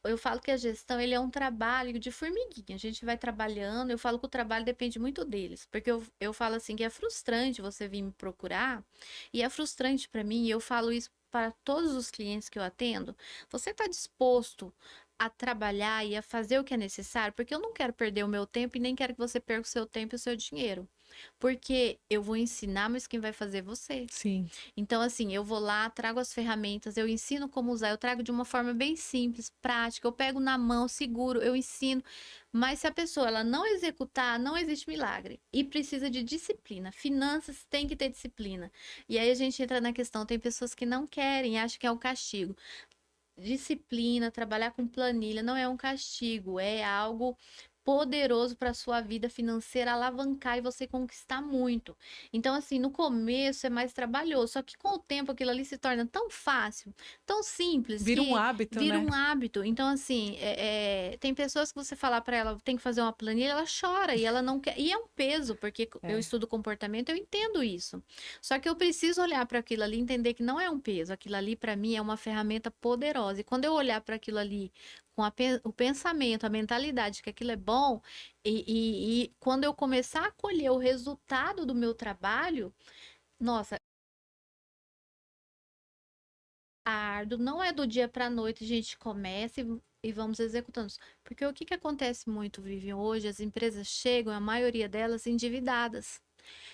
Eu falo que a gestão, ele é um trabalho de formiguinha. A gente vai trabalhando, eu falo que o trabalho depende muito deles. Porque eu falo assim que é frustrante você vir me procurar, e é frustrante para mim, e eu falo isso para todos os clientes que eu atendo. Você está disposto a trabalhar e a fazer o que é necessário? Porque eu não quero perder o meu tempo e nem quero que você perca o seu tempo e o seu dinheiro. Porque eu vou ensinar, mas quem vai fazer é você. Sim. Então, assim, eu vou lá, trago as ferramentas, eu ensino como usar, eu trago de uma forma bem simples, prática, eu pego na mão, seguro, eu ensino. Mas se a pessoa ela não executar, não existe milagre. E precisa de disciplina. Finanças tem que ter disciplina. E aí a gente entra na questão, tem pessoas que não querem, acham que é um castigo. Disciplina, trabalhar com planilha não é um castigo, é algo poderoso para sua vida financeira alavancar e você conquistar muito. Então, assim, no começo é mais trabalhoso, só que com o tempo aquilo ali se torna tão fácil, tão simples, Vira um que hábito, vira né? um hábito. Então, assim, tem pessoas que você falar para ela, tem que fazer uma planilha, ela chora e ela não quer. E é um peso, porque eu estudo comportamento, eu entendo isso. Só que eu preciso olhar para aquilo ali e entender que não é um peso. Aquilo ali, para mim, é uma ferramenta poderosa. E quando eu olhar para aquilo ali com o pensamento, a mentalidade que aquilo é bom, e quando eu começar a colher o resultado do meu trabalho, nossa, árduo, não é do dia para a noite, a gente começa e vamos executando. Porque o que que acontece muito, Vivian, hoje? As empresas chegam, a maioria delas, endividadas.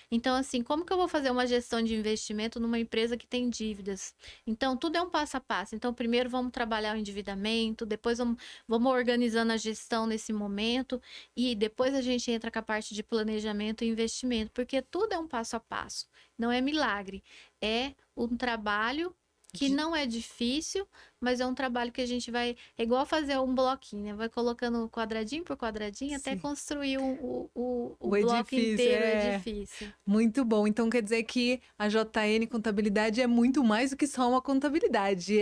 Então, assim, como que eu vou fazer uma gestão de investimento numa empresa que tem dívidas? Então, tudo é um passo a passo. Então, primeiro vamos trabalhar o endividamento, depois vamos organizando a gestão nesse momento, e depois a gente entra com a parte de planejamento e investimento, porque tudo é um passo a passo. Não é milagre, é um trabalho que De- não é difícil, mas é um trabalho que a gente vai, é igual fazer um bloquinho, né? Vai colocando quadradinho por quadradinho até Sim. construir o O bloco edifício inteiro, o é edifício. muito bom. Então quer dizer que a JN Contabilidade é muito mais do que só uma contabilidade.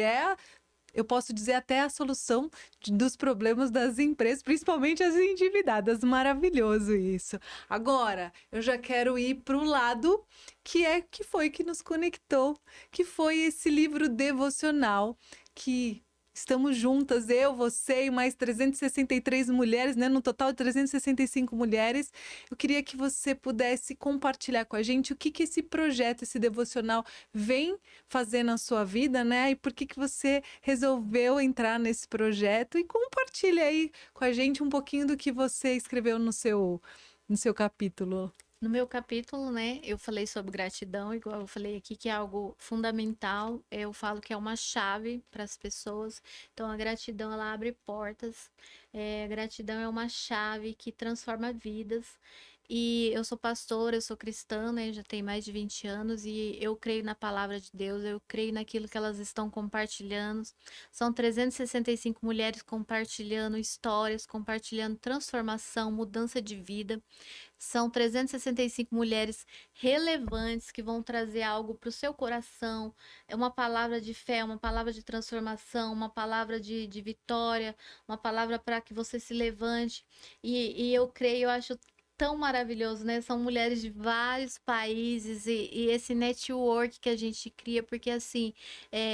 Eu posso dizer, até a solução dos problemas das empresas, principalmente as endividadas. Maravilhoso isso. Agora, eu já quero ir para o lado que foi que nos conectou, que foi esse livro devocional que estamos juntas, eu, você e mais 363 mulheres, né? No total, 365 mulheres. Eu queria que você pudesse compartilhar com a gente o que esse projeto, esse devocional vem fazer na sua vida, né? E por que você resolveu entrar nesse projeto, e compartilha aí com a gente um pouquinho do que você escreveu no seu capítulo. No meu capítulo, né, eu falei sobre gratidão, igual eu falei aqui, que é algo fundamental. Eu falo que é uma chave para as pessoas. Então, a gratidão, ela abre portas. A gratidão é uma chave que transforma vidas. E eu sou pastora, eu sou cristã, né? Já tem mais de 20 anos e eu creio na palavra de Deus, eu creio naquilo que elas estão compartilhando. São 365 mulheres compartilhando histórias, compartilhando transformação, mudança de vida. São 365 mulheres relevantes que vão trazer algo para o seu coração. É uma palavra de fé, uma palavra de transformação, uma palavra de vitória, uma palavra para que você se levante. E eu creio, eu acho tão maravilhoso, né? São mulheres de vários países e esse network que a gente cria, porque assim,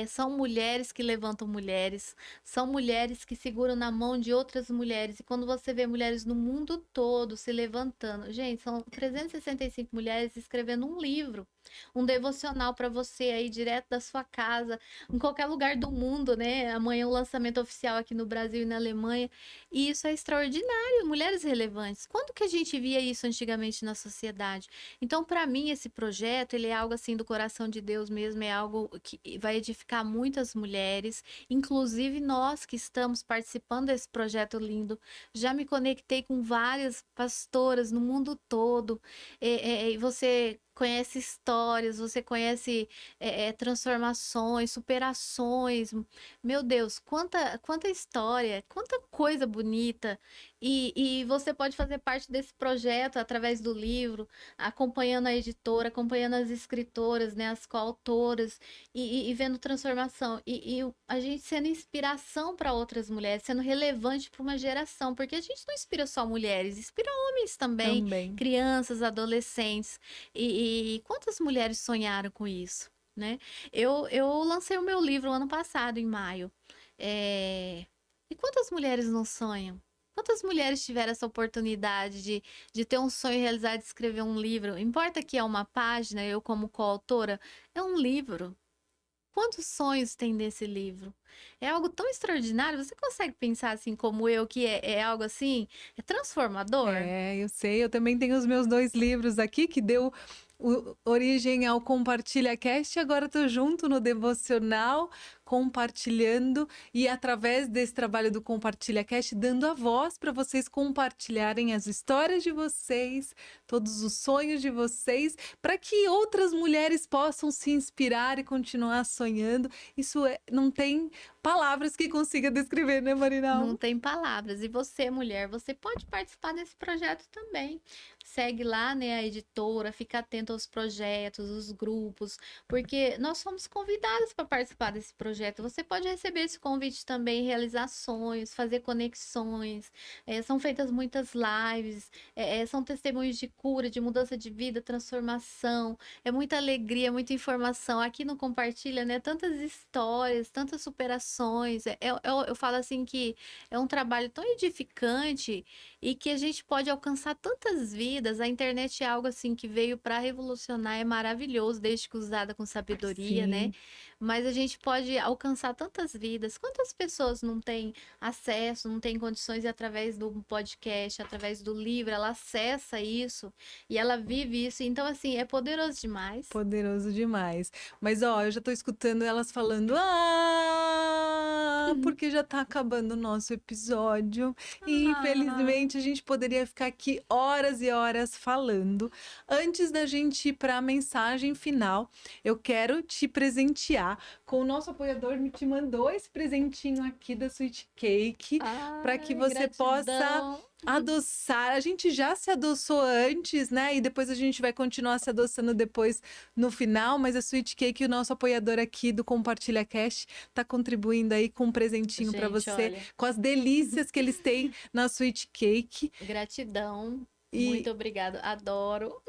são mulheres que levantam mulheres, são mulheres que seguram na mão de outras mulheres. E quando você vê mulheres no mundo todo se levantando, gente, são 365 mulheres escrevendo um livro, um devocional para você aí direto da sua casa, em qualquer lugar do mundo, né? Amanhã o lançamento oficial aqui no Brasil e na Alemanha. E isso é extraordinário, mulheres relevantes. Quando que a gente via isso antigamente na sociedade? Então, para mim, esse projeto, ele é algo assim do coração de Deus mesmo, é algo que vai edificar muitas mulheres, inclusive nós que estamos participando desse projeto lindo. Já me conectei com várias pastoras no mundo todo, e você conhece histórias, você conhece transformações, superações. Meu Deus, quanta história, quanta coisa bonita. E você pode fazer parte desse projeto através do livro, acompanhando a editora, acompanhando as escritoras, né, as coautoras, e vendo transformação. E a gente sendo inspiração para outras mulheres, sendo relevante para uma geração, porque a gente não inspira só mulheres, inspira homens também, Também. crianças, adolescentes. E quantas mulheres sonharam com isso, né? Eu lancei o meu livro ano passado, em maio. É, E quantas mulheres não sonham? Quantas mulheres tiveram essa oportunidade de ter um sonho realizado, de escrever um livro? Importa que é uma página, eu como coautora, é um livro. Quantos sonhos tem nesse livro? É algo tão extraordinário. Você consegue pensar assim como eu, que é algo assim, é transformador? Eu sei, eu também tenho os meus 2 livros aqui que deu origem ao Compartilha Cast, agora estou junto no devocional, compartilhando e através desse trabalho do Compartilha Cast, dando a voz para vocês compartilharem as histórias de vocês, todos os sonhos de vocês, para que outras mulheres possam se inspirar e continuar sonhando. Isso não tem palavras que consiga descrever, né, Não Marinalva? tem palavras. E você, mulher, você pode participar desse projeto também. Segue lá, né, a editora, fica atento aos projetos, os grupos, porque nós fomos convidadas para participar desse projeto. Você pode receber esse convite também, realizar sonhos, fazer conexões. São feitas muitas lives, são testemunhos de cura, de mudança de vida, transformação. É muita alegria, muita informação. Aqui no Compartilha, né, tantas histórias, tantas superações. Eu falo assim que é um trabalho tão edificante e que a gente pode alcançar tantas vidas. A internet é algo assim que veio para revolucionar, é maravilhoso, desde que usada com sabedoria, né? Sim. Mas a gente pode alcançar tantas vidas. Quantas pessoas não têm acesso, não têm condições e através do podcast, através do livro, ela acessa isso e ela vive isso. Então, assim, é poderoso demais. Poderoso demais. Mas, ó, eu já tô escutando elas falando, porque já tá acabando o nosso episódio. E, Ah. infelizmente, a gente poderia ficar aqui horas e horas falando. Antes da gente ir para a mensagem final, eu quero te presentear com o nosso apoiador me te mandou esse presentinho aqui da Sweet Cake para que Ai, você possa gratidão. adoçar. A gente já se adoçou antes, né? E depois a gente vai continuar se adoçando depois no final, mas a Sweet Cake, o nosso apoiador aqui do Compartilha Cash, tá contribuindo aí com um presentinho para Gente, você, olha, com as delícias que eles têm na Sweet Cake. gratidão. E, Muito obrigada. Adoro.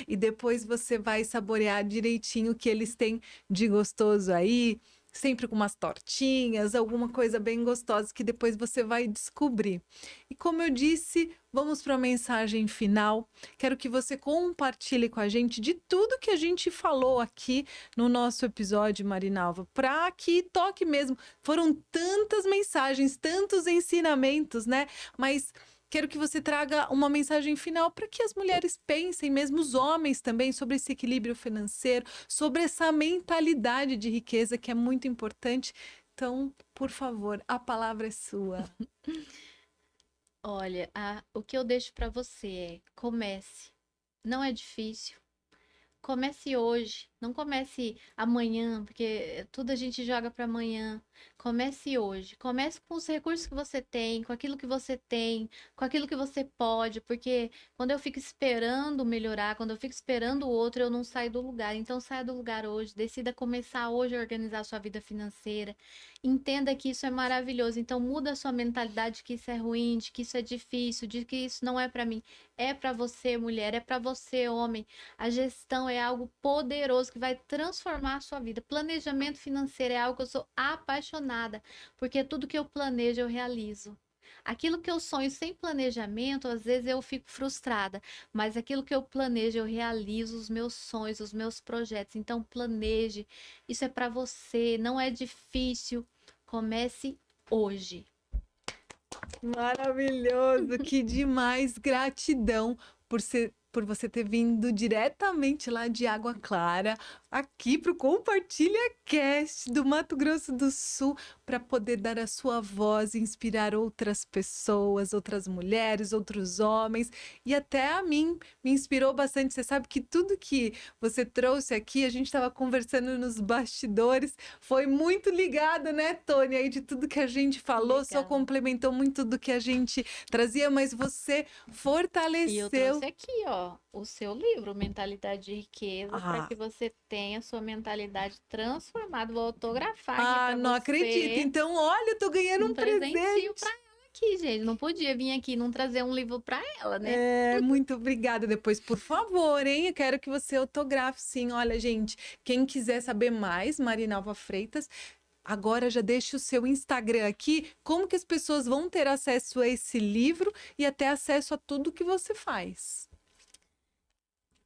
e depois você vai saborear direitinho o que eles têm de gostoso aí, sempre com umas tortinhas, alguma coisa bem gostosa que depois você vai descobrir. E como eu disse, vamos para a mensagem final. Quero que você compartilhe com a gente de tudo que a gente falou aqui no nosso episódio, Marinalva, para que toque mesmo. Foram tantas mensagens, tantos ensinamentos, né? Mas quero que você traga uma mensagem final para que as mulheres pensem, mesmo os homens também, sobre esse equilíbrio financeiro, sobre essa mentalidade de riqueza que é muito importante. Então, por favor, a palavra é sua. Olha, o que eu deixo para você é comece. Não é difícil. Comece hoje, não comece amanhã, porque tudo a gente joga para amanhã. Comece hoje. Comece com os recursos que você tem, com aquilo que você tem, com aquilo que você pode, porque quando eu fico esperando melhorar, quando eu fico esperando o outro, eu não saio do lugar. Então saia do lugar hoje, decida começar hoje a organizar a sua vida financeira. Entenda que isso é maravilhoso. Então muda a sua mentalidade de que isso é ruim, de que isso é difícil, de que isso não é para mim. É para você, mulher, é para você, homem. A gestão é algo poderoso que vai transformar a sua vida. Planejamento financeiro é algo que eu sou apaixonada, porque tudo que eu planejo eu realizo. Aquilo que eu sonho sem planejamento, às vezes eu fico frustrada, mas aquilo que eu planejo, eu realizo os meus sonhos, os meus projetos. Então, planeje. Isso é para você, não é difícil. Comece hoje. Maravilhoso, que demais. Gratidão por você ter vindo diretamente lá de Água Clara, aqui para o Compartilha Cast do Mato Grosso do Sul, para poder dar a sua voz e inspirar outras pessoas, outras mulheres, outros homens, e até a mim me inspirou bastante. Você sabe que tudo que você trouxe aqui, a gente estava conversando nos bastidores, foi muito ligado, né, Tony? Aí de tudo que a gente falou, só Legal. complementou muito do que a gente trazia, mas você E eu fortaleceu. trouxe aqui, ó, o seu livro, Mentalidade de Riqueza, para Ah, que você tenha sua mentalidade transformada. Vou autografar aqui para não acredito. você. Então, olha, eu tô ganhando um Presentinho para presente. ela aqui, gente. Não podia vir aqui e não trazer um livro para ela, né? Muito obrigada. Depois, por favor, hein? Eu quero que você autografe, sim. Olha, gente, quem quiser saber mais, Marinalva Freitas, agora já deixa o seu Instagram aqui. Como que as pessoas vão ter acesso a esse livro e até acesso a tudo que você faz?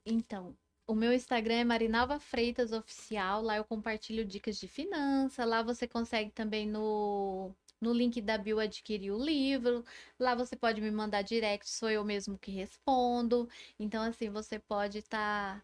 Então, o meu Instagram é Marinalva Freitas Oficial. Lá eu compartilho dicas de finança. Lá você consegue também no link da bio adquirir o livro. Lá você pode me mandar direct, sou eu mesmo que respondo. Então, assim, você pode tá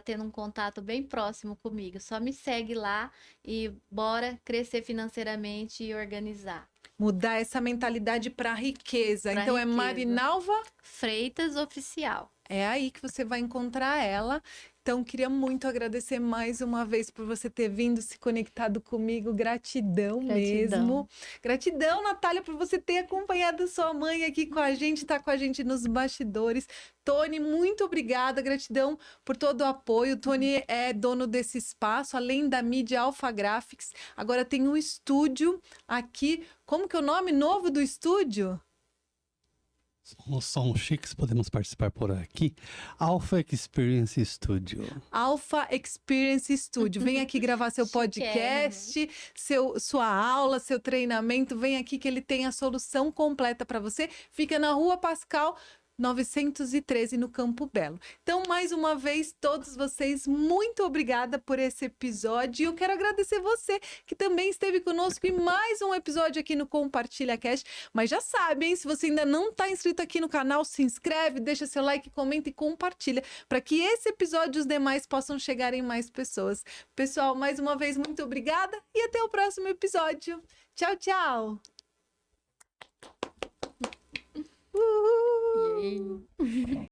tendo um contato bem próximo comigo. Só me segue lá e bora crescer financeiramente e organizar. Mudar essa mentalidade para riqueza. Para Então, é riqueza. Marinalva. Freitas Oficial. É aí que você vai encontrar ela. Então, queria muito agradecer mais uma vez por você ter vindo, se conectado comigo. Gratidão mesmo. Gratidão, Natália, por você ter acompanhado sua mãe aqui com a gente, tá com a gente nos bastidores. Tony, muito obrigada. Gratidão por todo o apoio. Tony é dono desse espaço, além da mídia Alpha Graphics. Agora tem um estúdio aqui. Como que é o nome novo do estúdio? Somos Som Chiques, podemos participar por aqui. Alpha Experience Studio. Alpha Experience Studio. Vem aqui gravar seu podcast, sua aula, seu treinamento. Vem aqui que ele tem a solução completa para você. Fica na Rua Pascal 913, no Campo Belo. Então, mais uma vez, todos vocês, muito obrigada por esse episódio. E eu quero agradecer você que também esteve conosco em mais um episódio aqui no Compartilha Cast. Mas já sabe, hein? Se você ainda não está inscrito aqui no canal, se inscreve, deixa seu like, comenta e compartilha para que esse episódio e os demais possam chegar em mais pessoas. Pessoal, mais uma vez, muito obrigada e até o próximo episódio. Tchau, tchau! Uhul! Yay.